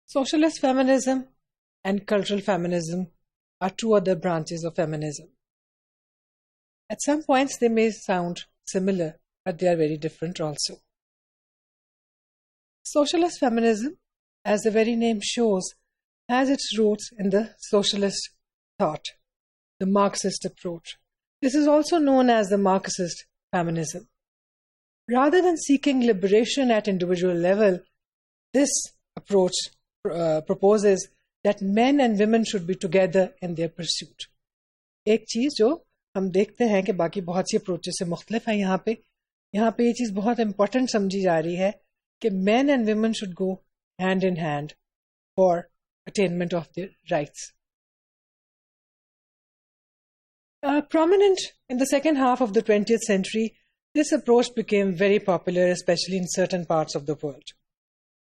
Socialist feminism and cultural feminism are two other branches of feminism. At some points they may sound similar, but they are very different also. Socialist feminism, as the very name shows, has its roots in the socialist thought, the Marxist approach. This is also known as the Marxist feminism. Rather than seeking liberation at individual level, this approach proposes that men and women should be together in their pursuit. ایک چیز جو ہم دیکھتے ہیں کہ باقی بہت سی approaches سے مختلف ہے یہاں پہ یہ چیز بہت امپورٹنٹ سمجھی جا رہی ہے کہ men and women should go hand in hand for attainment of their rights. Prominent in the second half of the 20th century, this approach became very popular, especially in certain parts of the world.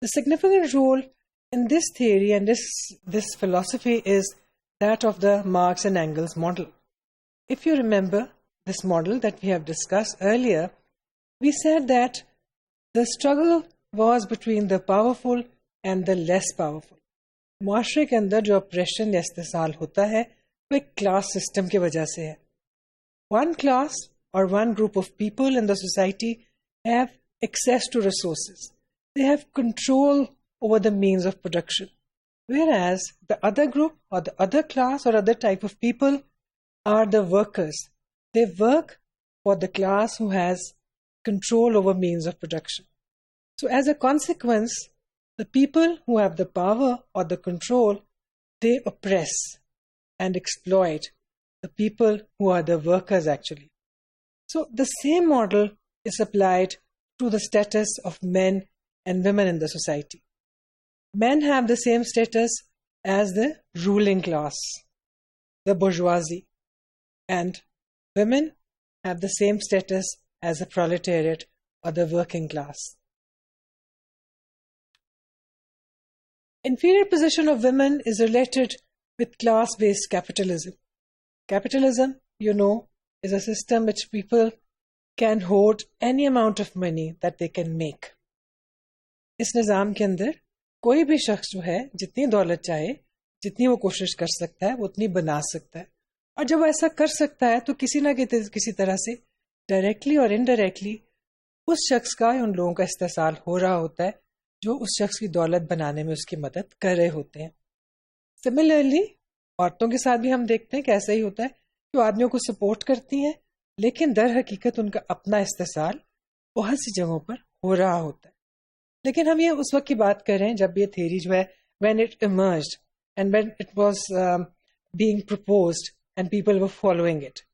The significant role in this theory and this philosophy is that of the Marx and Engels model. If you remember this model that we have discussed earlier, we said that the struggle was between the powerful and the less powerful. معاشرے کے اندر جو operation یا استحصال ہوتا ہے وہ ایک class system کی وجہ سے ہے. One class or one group of people in the society have access to resources, they have control over the means of production, whereas the other group or the other class or other type of people are the workers, they work for the class who has control over means of production. So as a consequence, the people who have the power or the control, they oppress and exploit the people who are the workers actually. So the same model is applied to the status of men and women in the society. Men have the same status as the ruling class, the bourgeoisie, and women have the same status as the proletariat or the working class. Inferior position of women is related with class-based capitalism. Capitalism, you know, is a system which people can hoard any amount of money that they can make. اس نظام کے اندر کوئی بھی شخص جو ہے جتنی دولت چاہے, جتنی وہ کوشش کر سکتا ہے وہ اتنی بنا سکتا ہے, اور جب وہ ایسا کر سکتا ہے تو کسی نہ کسی طرح سے ڈائریکٹلی اور انڈائریکٹلی اس شخص کا یا ان لوگوں کا استحصال ہو رہا ہوتا ہے جو اس شخص کی دولت بنانے میں اس کی مدد کر رہے ہوتے ہیں. سملرلی عورتوں کے ساتھ بھی ہم دیکھتے ہیں کہ ایسا ہی ہوتا ہے کہ وہ آدمیوں کو سپورٹ کرتی ہیں, لیکن در حقیقت ان کا اپنا استحصال بہت سی جگہوں پر ہو رہا ہوتا ہے. لیکن ہم یہ اس وقت کی بات کر رہے ہیں جب یہ تھیوری جو ہے when it emerged and when it was being proposed and people were following it.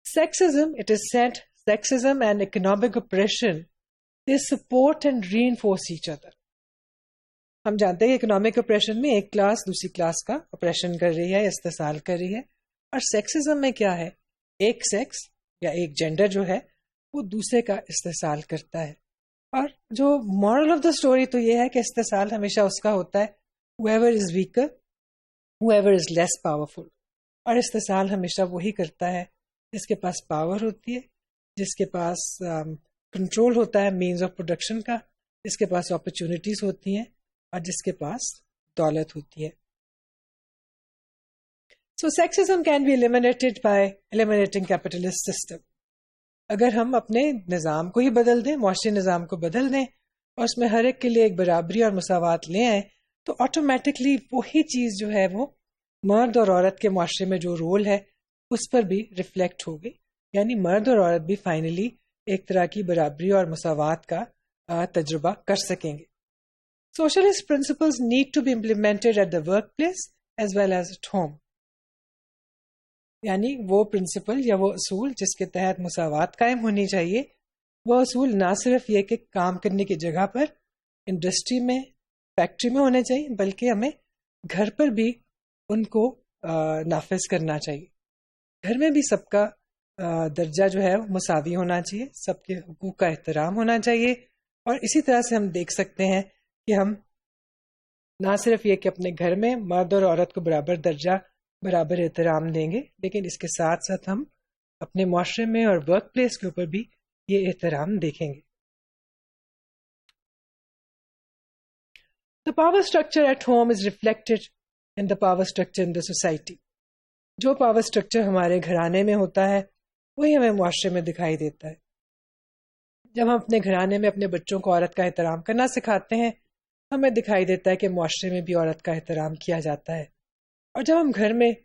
Sexism, it is said, sexism and economic oppression, they support and reinforce each other. ہم جانتے ہیں کہ اکنامک اپریشن میں ایک class دوسری class کا operation کر رہی ہے, استحصال کر رہی ہے, اور سیکسزم میں کیا ہے, ایک سیکس یا ایک جینڈر جو ہے وہ دوسرے کا استحصال کرتا ہے. اور جو مورل آف دا اسٹوری تو یہ ہے کہ استحصال ہمیشہ اس کا ہوتا ہے whoever is weaker, whoever is less powerful, اور استحصال ہمیشہ وہی کرتا ہے جس کے پاس پاور ہوتی ہے, جس کے پاس کنٹرول ہوتا ہے مینز آف پروڈکشن کا, جس کے پاس اپرچونٹیز ہوتی ہیں اور جس کے پاس دولت ہوتی ہے. So sexism can be eliminated by eliminating capitalist system. اگر ہم اپنے نظام کو ہی بدل دیں, معاشرے نظام کو بدل دیں اور اس میں ہر ایک کے لیے ایک برابری اور مساوات لے آئیں, تو آٹومیٹکلی وہی چیز جو ہے وہ مرد اور عورت کے معاشرے میں جو رول ہے اس پر بھی ریفلیکٹ ہوگی, یعنی مرد اور عورت بھی فائنلی ایک طرح کی برابری اور مساوات کا تجربہ کر سکیں گے. Socialist principles need to be implemented at the workplace as well as at home. یعنی وہ پرنسپل یا وہ اصول جس کے تحت مساوات قائم ہونی چاہیے, وہ اصول نہ صرف یہ کہ کام کرنے کی جگہ پر, انڈسٹری میں, فیکٹری میں ہونے چاہیے, بلکہ ہمیں گھر پر بھی ان کو نافذ کرنا چاہیے. گھر میں بھی سب کا درجہ جو ہے مساوی ہونا چاہیے, سب کے حقوق کا احترام ہونا چاہیے, اور اسی طرح سے ہم دیکھ سکتے ہیں کہ ہم نہ صرف یہ کہ اپنے گھر میں مرد اور عورت کو برابر درجہ برابر احترام دیں گے, لیکن اس کے ساتھ ساتھ ہم اپنے معاشرے میں اور ورک پلیس کے اوپر بھی یہ احترام دیکھیں گے. The power structure at home is reflected in the power structure in the society. जो पावर स्ट्रक्चर हमारे घराने में होता है वही हमें मुआशरे में दिखाई देता है. जब हम अपने घराने में अपने बच्चों को औरत का एहतराम करना सिखाते हैं, हमें दिखाई देता है कि मुआशरे में भी औरत का एहतराम किया जाता है. और जब हम घर में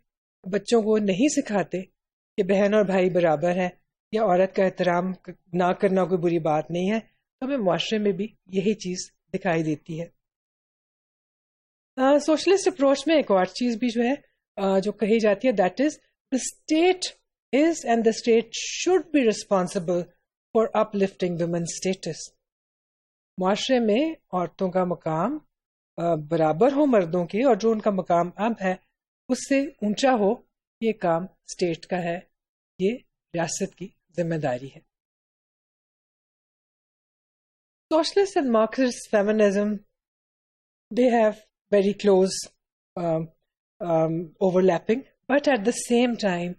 बच्चों को नहीं सिखाते कि बहन और भाई बराबर हैं या औरत का एहतराम ना करना कोई बुरी बात नहीं है, तो हमें मुआशरे में भी यही चीज़ दिखाई देती है. सोशलिस्ट अप्रोच में एक और चीज़ भी जो है जो कही जाती है, that is the state is and the state should be responsible for uplifting women's status. मुआशरे में औरतों का मकाम बराबर हो मर्दों के, और जो उनका मकाम अब है उससे ऊंचा हो, ये काम स्टेट का है, ये रियासत की जिम्मेदारी है. Socialist and Marxist feminism, they have very close overlapping, but at the same time,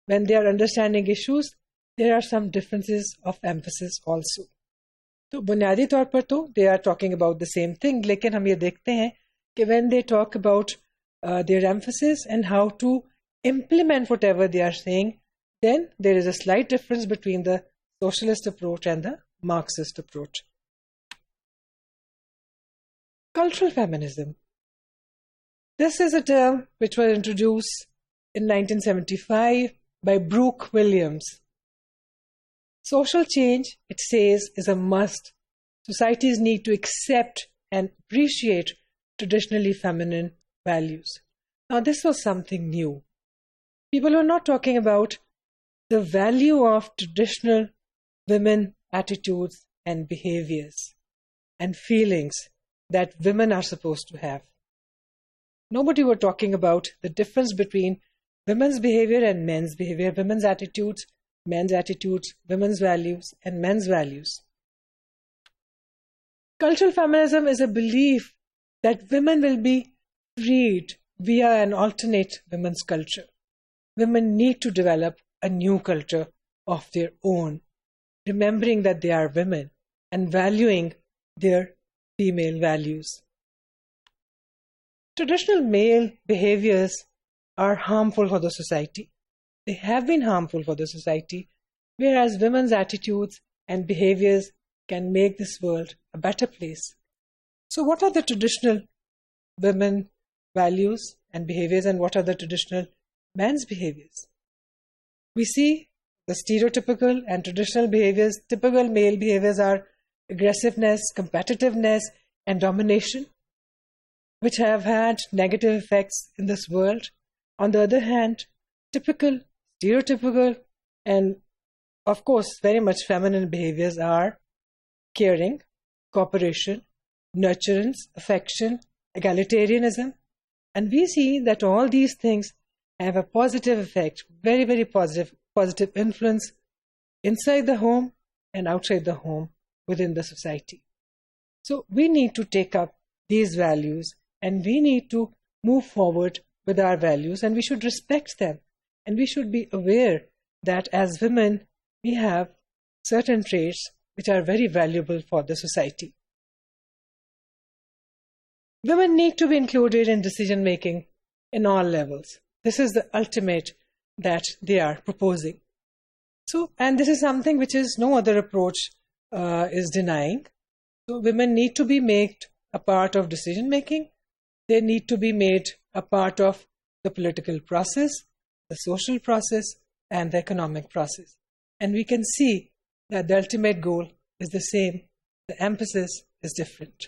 when they are understanding issues, there are some differences of emphasis also. तो बुनियादी तौर पर तो they are talking about the same thing, लेकिन हम ये देखते हैं कि when they talk about their emphasis and how to implement whatever they are saying, then there is a slight difference between the socialist approach and the Marxist approach. Cultural feminism. This is a term which was introduced in 1975 by Brooke Williams. Social change, it says, is a must. Societies need to accept and appreciate traditionally feminine values. Now, this was something new. People were not talking about the value of traditional women attitudes and behaviors and feelings that women are supposed to have. Nobody were talking about the difference between women's behavior and men's behavior, women's attitudes, women's values, and men's values. Cultural feminism is a belief that women will be freed via an alternate women's culture. Women need to develop a new culture of their own, remembering that they are women and valuing their female values. Traditional male behaviors are harmful for the society. They have been harmful for the society, whereas women's attitudes and behaviors can make this world a better place. So what are the traditional women values and behaviors, and what are the traditional men's behaviors? We see the stereotypical and traditional behaviors. Typical male behaviors are aggressiveness, competitiveness, and domination, which have had negative effects in this world. On the other hand, typical, stereotypical, and of course very much feminine behaviors are caring, cooperation, nurturance, affection, egalitarianism. And we see that all these things have a positive effect, very, very positive influence inside the home and outside the home within the society. So we need to take up these values and we need to move forward with our values, and we should respect them, and we should be aware that as women we have certain traits which are very valuable for the society. Women need to be included in decision making in all levels. This is the ultimate that they are proposing. So, and this is something which is no other approach is denying. So women need to be made a part of decision making. They need to be made a part of the political process, the social process, and the economic process. And we can see that the ultimate goal is the same. The emphasis is different.